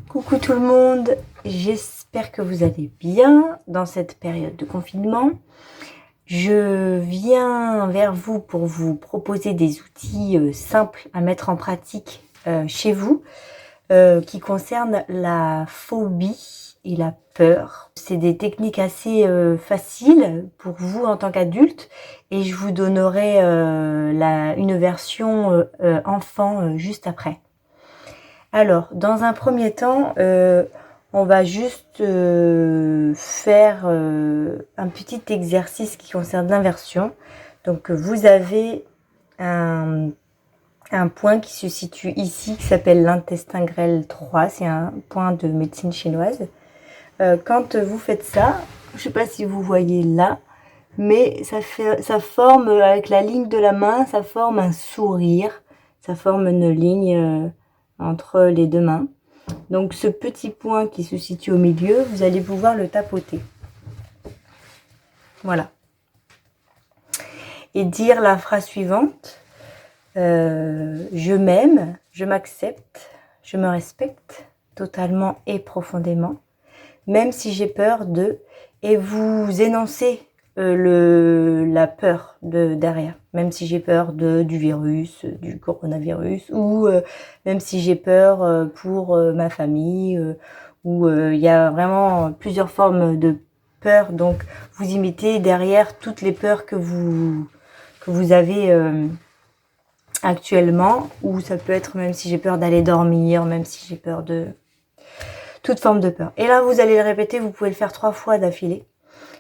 Coucou tout le monde, j'espère que vous allez bien dans cette période de confinement. Je viens vers vous pour vous proposer des outils simples à mettre en pratique chez vous qui concernent la phobie et la peur. C'est des techniques assez faciles pour vous en tant qu'adulte et je vous donnerai une version enfant juste après. Alors, dans un premier temps, on va juste faire un petit exercice qui concerne l'inversion. Donc, vous avez un point qui se situe ici, qui s'appelle l'intestin grêle 3. C'est un point de médecine chinoise. Quand vous faites ça, je ne sais pas si vous voyez là, mais ça forme, avec la ligne de la main, ça forme un sourire. Ça forme une ligne entre les deux mains. Donc ce petit point qui se situe au milieu, vous allez pouvoir le tapoter. Voilà. Et dire la phrase suivante. Je m'aime, je m'accepte, je me respecte totalement et profondément, même si j'ai peur de... Et vous énoncez la peur derrière, même si j'ai peur du virus, du coronavirus, ou même si j'ai peur pour ma famille, ou il y a vraiment plusieurs formes de peur. Donc vous imitez derrière toutes les peurs que vous avez actuellement, ou ça peut être même si j'ai peur d'aller dormir, même si j'ai peur de toute forme de peur. Et là vous allez le répéter, vous pouvez le faire 3 fois d'affilée.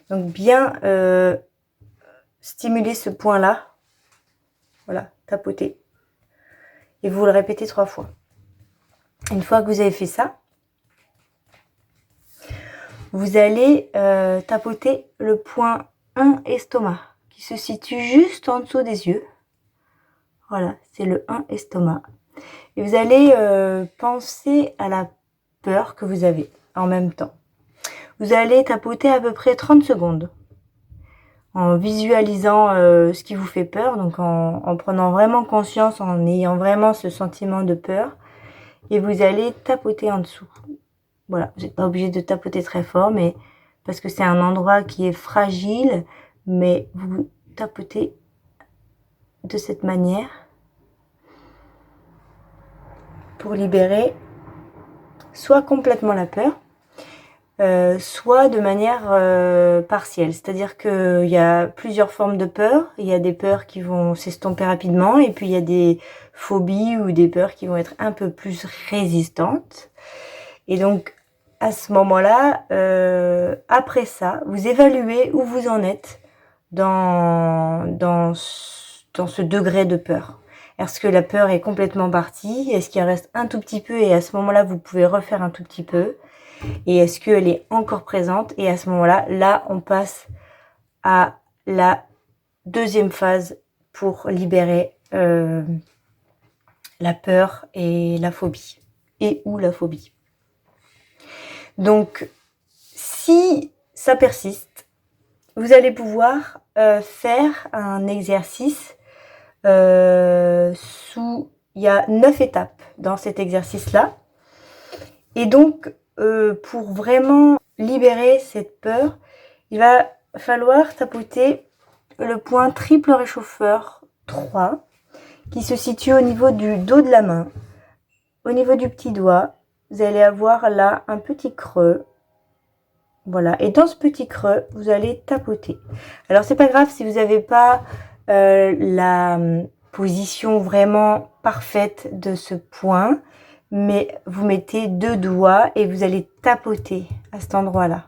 Donc bien stimuler ce point-là. Voilà, tapoter. Et vous le répétez 3 fois. Une fois que vous avez fait ça, vous allez tapoter le point 1 estomac, qui se situe juste en dessous des yeux. Voilà, c'est le 1 estomac. Et vous allez penser à la peur que vous avez en même temps. Vous allez tapoter à peu près 30 secondes. En visualisant ce qui vous fait peur, donc en prenant vraiment conscience, en ayant vraiment ce sentiment de peur, et vous allez tapoter en dessous. Voilà, vous n'êtes pas obligé de tapoter très fort, mais parce que c'est un endroit qui est fragile, mais vous tapotez de cette manière pour libérer soit complètement la peur, soit de manière partielle. C'est-à-dire qu'il y a plusieurs formes de peur. Il y a des peurs qui vont s'estomper rapidement et puis il y a des phobies ou des peurs qui vont être un peu plus résistantes. Et donc, à ce moment-là, après ça, vous évaluez où vous en êtes dans ce degré de peur. Est-ce que la peur est complètement partie? Est-ce qu'il en reste un tout petit peu? Et à ce moment-là, vous pouvez refaire un tout petit peu. Et est-ce qu'elle est encore présente? Et à ce moment-là, là, on passe à la deuxième phase pour libérer la peur et la phobie. Et ou la phobie. Donc, si ça persiste, vous allez pouvoir faire un exercice il y a 9 étapes dans cet exercice-là. Et donc, pour vraiment libérer cette peur, il va falloir tapoter le point triple réchauffeur 3 qui se situe au niveau du dos de la main. Au niveau du petit doigt, vous allez avoir là un petit creux. Voilà, et dans ce petit creux, vous allez tapoter. Alors, c'est pas grave si vous n'avez pas la position vraiment parfaite de ce point, mais vous mettez 2 doigts et vous allez tapoter à cet endroit-là.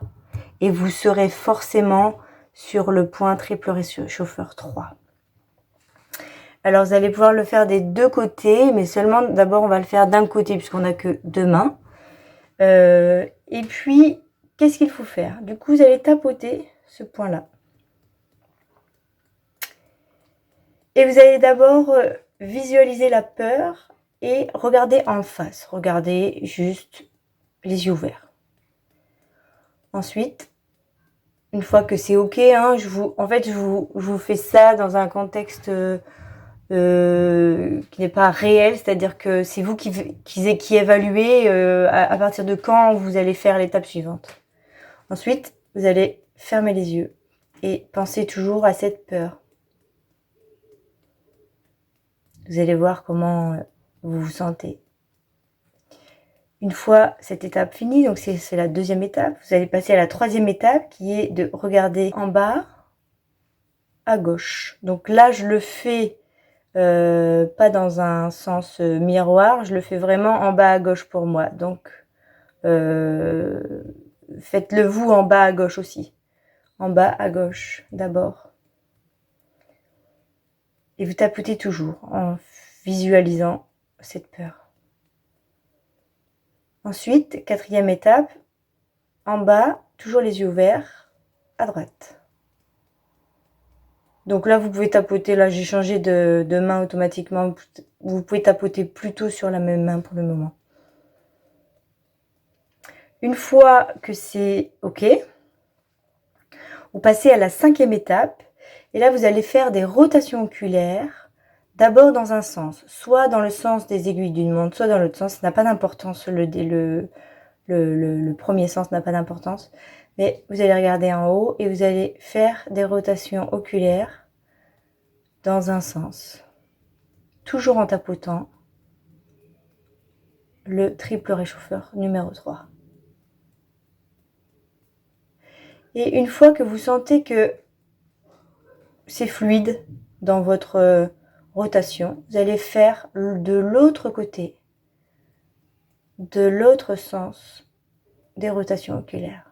Et vous serez forcément sur le point triple réchauffeur 3. Alors, vous allez pouvoir le faire des deux côtés, mais seulement, d'abord, on va le faire d'un côté, puisqu'on n'a que 2 mains. Et puis, qu'est-ce qu'il faut faire? Du coup, vous allez tapoter ce point-là. Et vous allez d'abord visualiser la peur et regarder en face. Regardez juste les yeux ouverts. Ensuite, une fois que c'est ok, hein, je vous fais ça dans un contexte qui n'est pas réel, c'est-à-dire que c'est vous qui évaluez à partir de quand vous allez faire l'étape suivante. Ensuite, vous allez fermer les yeux et penser toujours à cette peur. Vous allez voir comment vous vous sentez. Une fois cette étape finie, donc c'est la deuxième étape, vous allez passer à la troisième étape qui est de regarder en bas à gauche. Donc là, je le fais pas dans un sens miroir, je le fais vraiment en bas à gauche pour moi. Donc, faites-le vous en bas à gauche aussi. En bas à gauche d'abord. Et vous tapotez toujours en visualisant cette peur. Ensuite, quatrième étape, en bas, toujours les yeux ouverts, à droite. Donc là, vous pouvez tapoter, là j'ai changé de main automatiquement, vous pouvez tapoter plutôt sur la même main pour le moment. Une fois que c'est OK, vous passez à la cinquième étape, et là vous allez faire des rotations oculaires, d'abord dans un sens, soit dans le sens des aiguilles d'une montre, soit dans l'autre sens, ça n'a pas d'importance, le premier sens n'a pas d'importance, mais vous allez regarder en haut et vous allez faire des rotations oculaires dans un sens, toujours en tapotant le triple réchauffeur numéro 3. Et une fois que vous sentez que c'est fluide dans votre rotation, vous allez faire de l'autre côté, de l'autre sens, des rotations oculaires.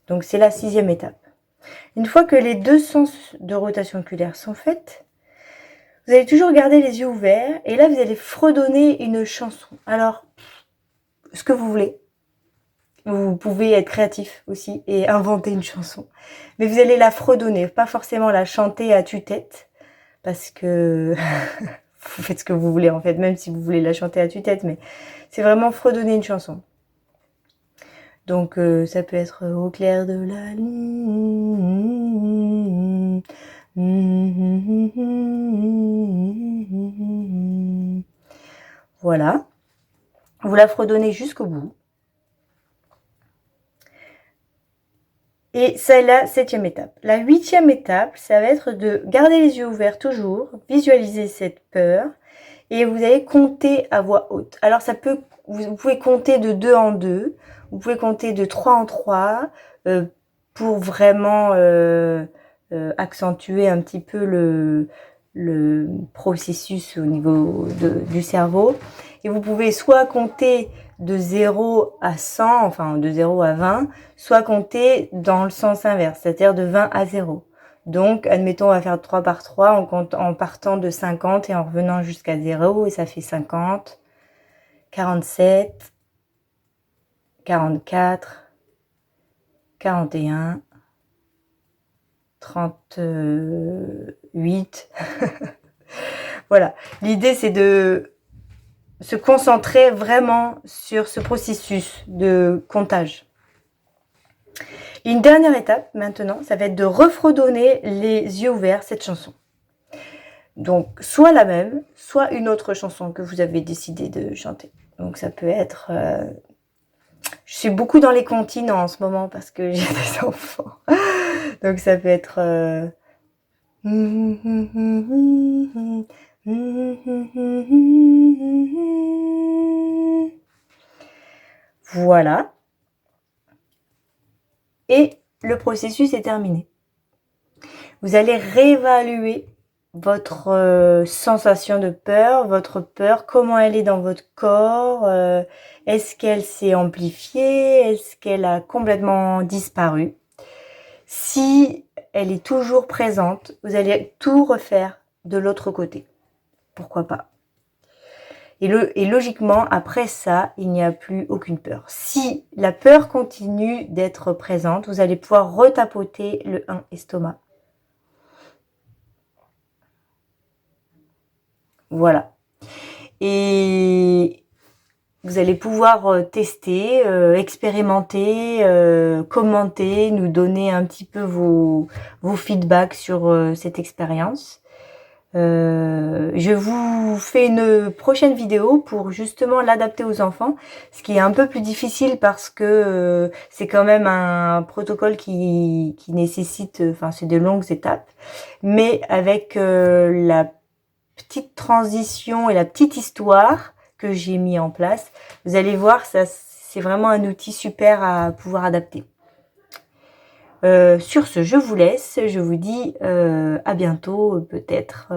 Donc c'est la sixième étape. Une fois que les deux sens de rotation oculaire sont faits, vous allez toujours garder les yeux ouverts et là vous allez fredonner une chanson. Alors, ce que vous voulez. Vous pouvez être créatif aussi et inventer une chanson. Mais vous allez la fredonner, pas forcément la chanter à tue-tête, parce que vous faites ce que vous voulez en fait, même si vous voulez la chanter à tue-tête, mais c'est vraiment fredonner une chanson. Donc ça peut être au clair de la lune. Voilà. Vous la fredonnez jusqu'au bout. Et c'est la septième étape. La huitième étape, ça va être de garder les yeux ouverts toujours, visualiser cette peur, et vous allez compter à voix haute. Alors ça peut, vous pouvez compter de 2 en 2, vous pouvez compter de 3 en 3, pour vraiment accentuer un petit peu le processus au niveau du cerveau. Et vous pouvez soit compter de 0 à 100, enfin de 0 à 20, soit compter dans le sens inverse, c'est-à-dire de 20 à 0. Donc, admettons, on va faire 3 par 3 en partant de 50 et en revenant jusqu'à 0, et ça fait 50, 47, 44, 41, 38. Voilà. L'idée, c'est de se concentrer vraiment sur ce processus de comptage. Et une dernière étape, maintenant, ça va être de refredonner les yeux ouverts cette chanson. Donc, soit la même, soit une autre chanson que vous avez décidé de chanter. Donc, ça peut être... Je suis beaucoup dans les comptines en ce moment parce que j'ai des enfants. Donc, ça peut être... Voilà. Et le processus est terminé. Vous allez réévaluer votre sensation de peur, votre peur, comment elle est dans votre corps, est-ce qu'elle s'est amplifiée, est-ce qu'elle a complètement disparu. Si elle est toujours présente, vous allez tout refaire de l'autre côté. Pourquoi pas? Et logiquement, après ça, il n'y a plus aucune peur. Si la peur continue d'être présente, vous allez pouvoir retapoter le 1 estomac. Voilà. Et Vous allez pouvoir tester, expérimenter, commenter, nous donner un petit peu vos feedbacks sur cette expérience. Je vous fais une prochaine vidéo pour justement l'adapter aux enfants, ce qui est un peu plus difficile parce que c'est quand même un protocole qui nécessite, enfin c'est de longues étapes, mais avec la petite transition et la petite histoire que j'ai mis en place, vous allez voir, ça c'est vraiment un outil super à pouvoir adapter. Sur ce, je vous laisse. Je vous dis à bientôt, peut-être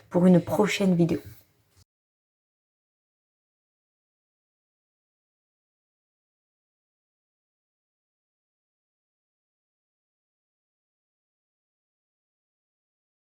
pour une prochaine vidéo.